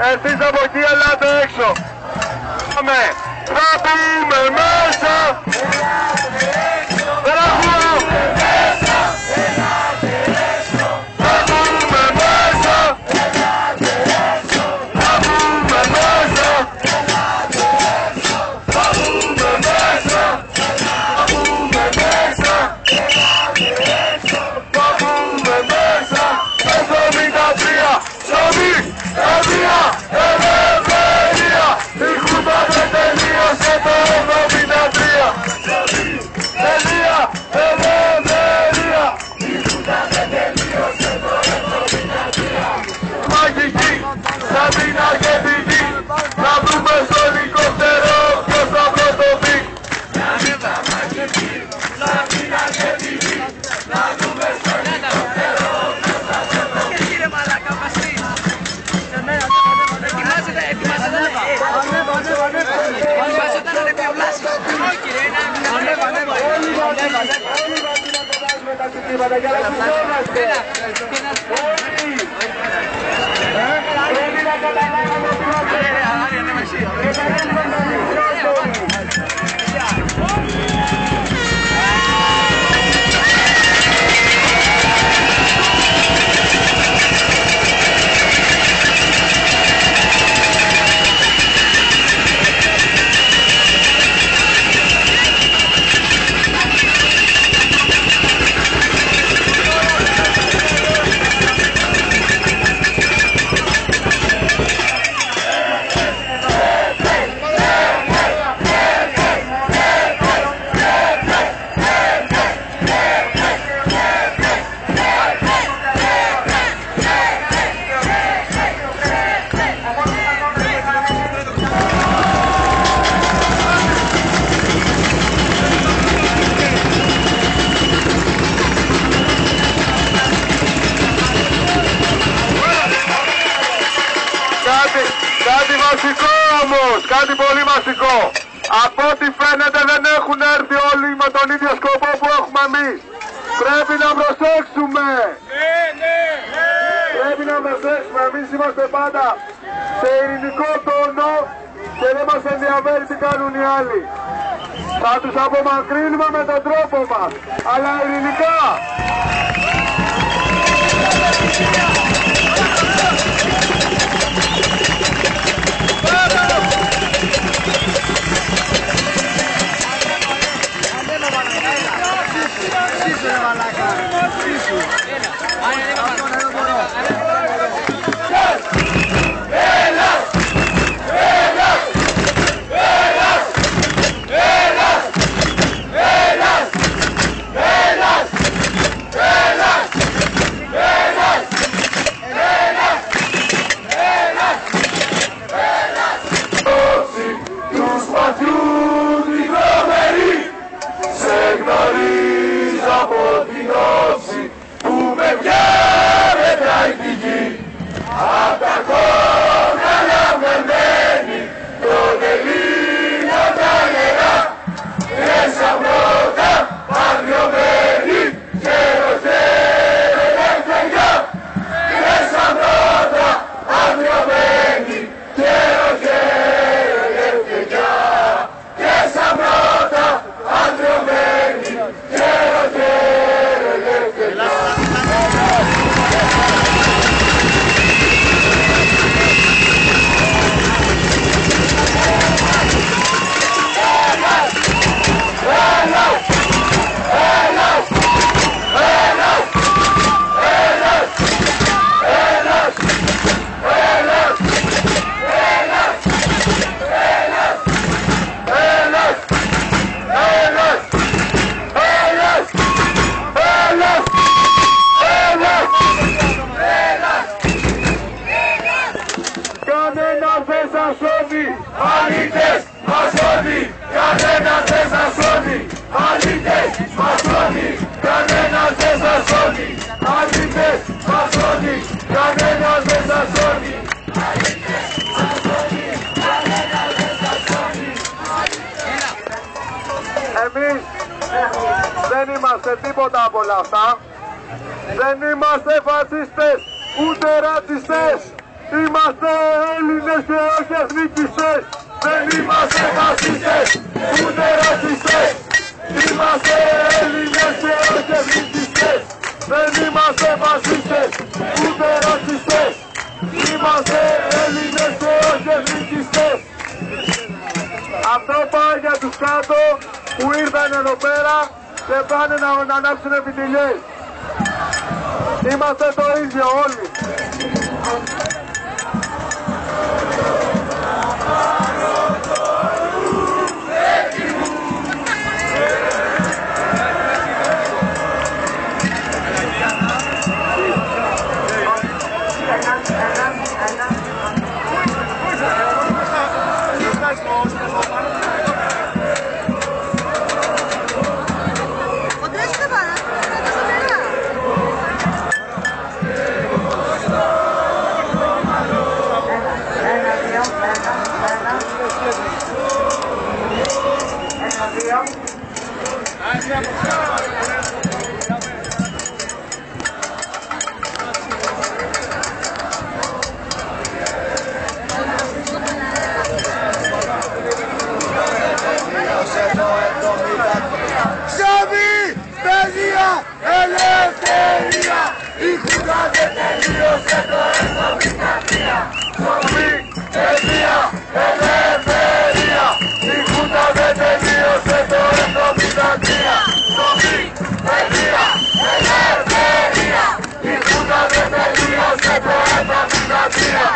Εσείς από εκεί ελάτε έξω. Πάμε. Θα μπούμε μέσα. Μπράβο. Κάτι πολύ βασικό. Από ό,τι φαίνεται δεν έχουν έρθει όλοι με τον ίδιο σκοπό που έχουμε εμείς. Πρέπει να προσέξουμε. Πρέπει να προσέξουμε. Εμείς είμαστε πάντα σε ειρηνικό τόνο και δεν μας ενδιαφέρει τι κάνουν οι άλλοι. Θα τους απομακρύνουμε με τον τρόπο μας, αλλά ειρηνικά. Εμείς δεν είμαστε τίποτα από όλα αυτά. Δεν είμαστε φασίστες ούτε ρατσιστές. Είμαστε Έλληνες. είμαστε όχι εθνικιστές, δεν είμαστε φασιστές, ούτε ρατσιστές. Είμαστε Έλληνες και όχι εθνικιστές, δεν είμαστε φασιστές, ούτε ρατσιστές. Είμαστε Έλληνες και όχι εθνικιστές. Αυτό πάει για τους κάτω που ήρθαν εδώ πέρα και πάνε να ανάψουν φιτιλιές. Είμαστε το ίδιο όλοι. Ελευθερία, η Χούντα δεν τελείωσε το 73. Σοφή, παιδεία, ελευθερία, η Χούντα δεν τελείωσε το 73. Σοφή, παιδεία, ελευθερία, η Χούντα δεν τελείωσε το 73.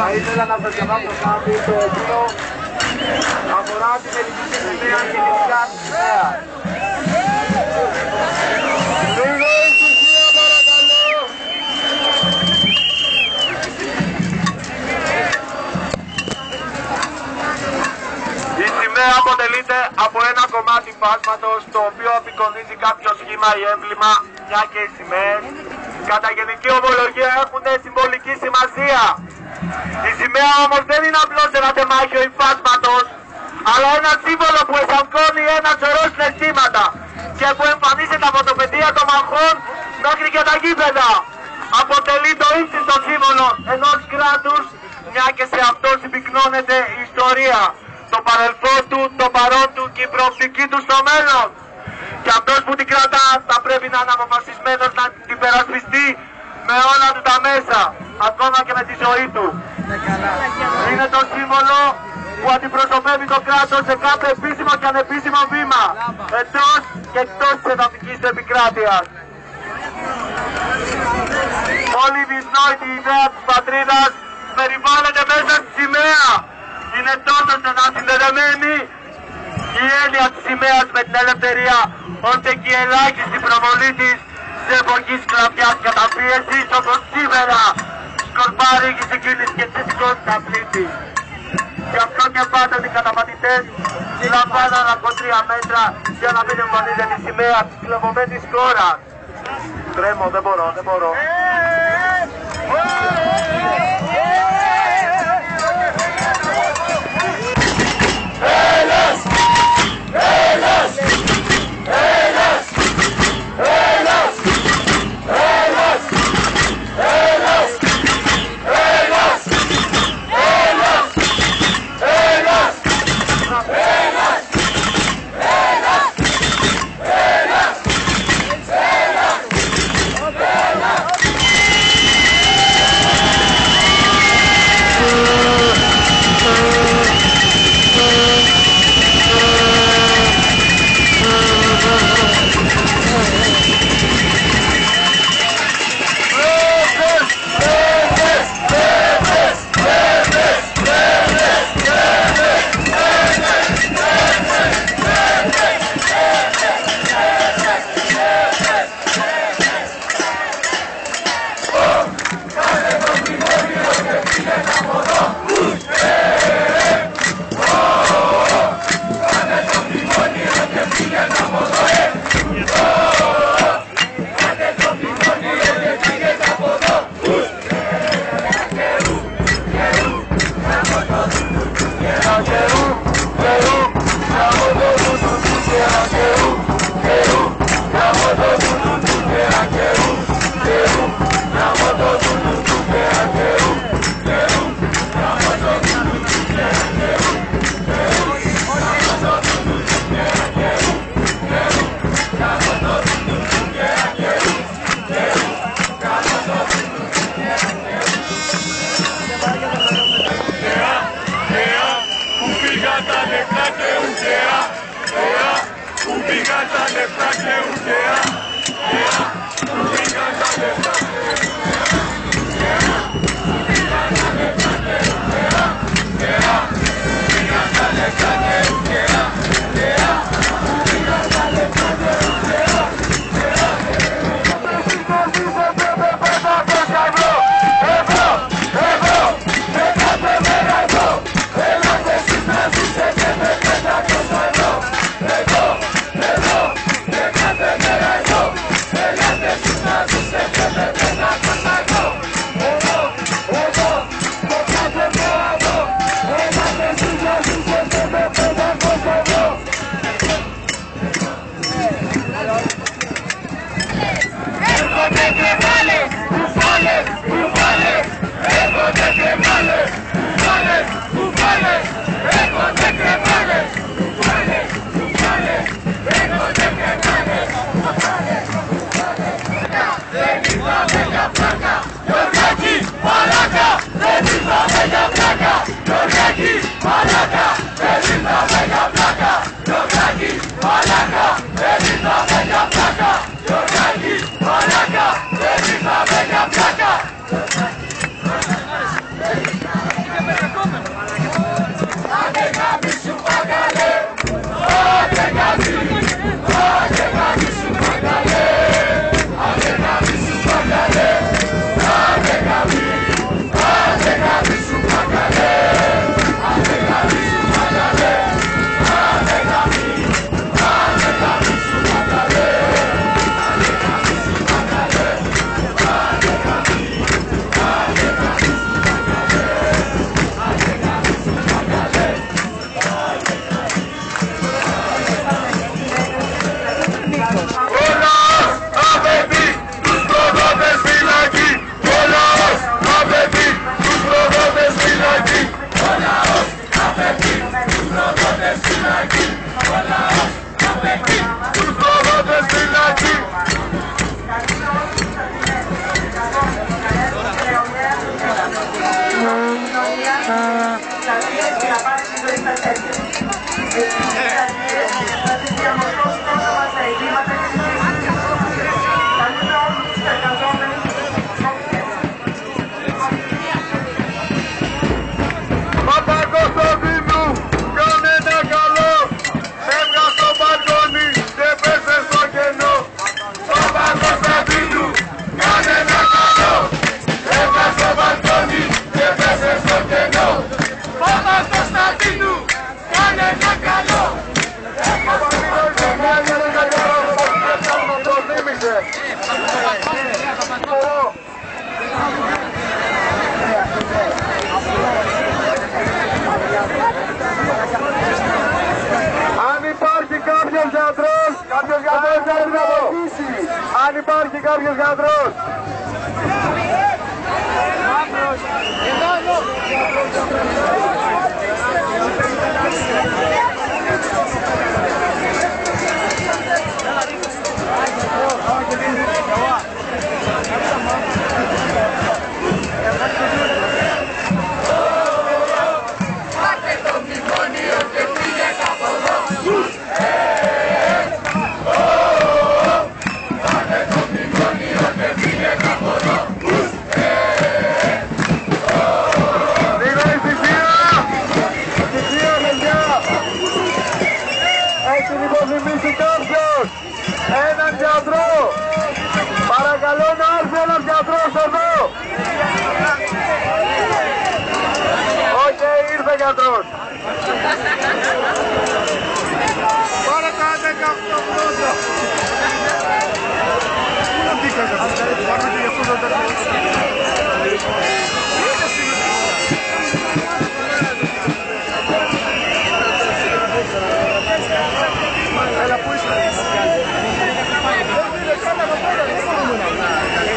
Θα ήθελα να σας διαβάσω κάτι το οποίο αφορά την ελληνική σημαία και γενικά τη σημαία. Λίγο ησυχία παρακαλώ. Η σημαία αποτελείται από ένα κομμάτι φάσματος το οποίο απεικονίζει κάποιο σχήμα ή έμβλημα, μια και οι σημαίες κατά γενική ομολογία έχουν συμβολική σημασία. Η σημαία όμως δεν είναι απλώς ένα τεμάχιο υφάσματος, αλλά ένα σύμβολο που εσαρκώνει ένα σωρό συναισθήματα και που εμφανίζεται από το πεδίο των μαχών μέχρι και τα γήπεδα. Αποτελεί το ύψιστο σύμβολο ενός κράτους, μια και σε αυτό συμπυκνώνεται η ιστορία, το παρελθόν του, το παρόν του και η προοπτική του στο μέλλον. Και αυτός που την κρατά θα πρέπει να είναι αποφασισμένος να την υπερασπιστεί με όλα του τα μέσα, ακόμα και με τη ζωή του. Είναι το σύμβολο που αντιπροσωπεύει το κράτος σε κάθε επίσημο και ανεπίσημο βήμα, εντός και εκτός της εδαφικής επικράτειας. Όλη η δυσνόητη ιδέα της πατρίδας περιβάλλεται μέσα στη σημαία. Είναι τόσο στενά συνδεδεμένη η έννοια της σημαίας με την ελευθερία, ώστε και η ελάχιστη προβολή της σε εποχή σκλαβιάς καταπίεσης, όπως σήμερα σκορπάρει και συγκίνηση και σηκώνει τα πλήτη. Γι' αυτό και πάντα οι καταπατητές λαμβάναν ακοτρία μέτρα για να μην εμφανίζεται η σημαία της κλεβωμένης χώρας. Τρέμω, δεν μπορώ. πλατείες για να πάρει τη ζωή στα χέρια. Θα τις διαμορφώσει τόσο μας τα εγκλήματα και τις εγκλήσεις. Καλούμε όλους τους εργαζόμενους. Παπακοσταντίνου, κάνε ένα καλό. Έβγα στο μπαλκόνι και πέσε στο κενό. Παπακοσταντίνου, κάνε ένα καλό. Έβγα στο μπαλκόνι και πέσε στο κενό. Παπακοσταντίνου, κάνε ένα καλό. Αν υπάρχει κάποιος γιατρός να την βοηθήσει. Αν υπάρχει κάποιος γιατρός. Έναν γιατρό! Παρακαλώ να έρθει ένας γιατρός εδώ! Οκ, ήρθε γιατρός! Πάρε τα 18 πρώτα!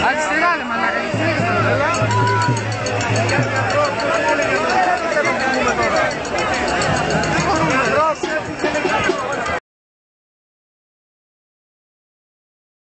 Άντε στηράλε μαλάκα,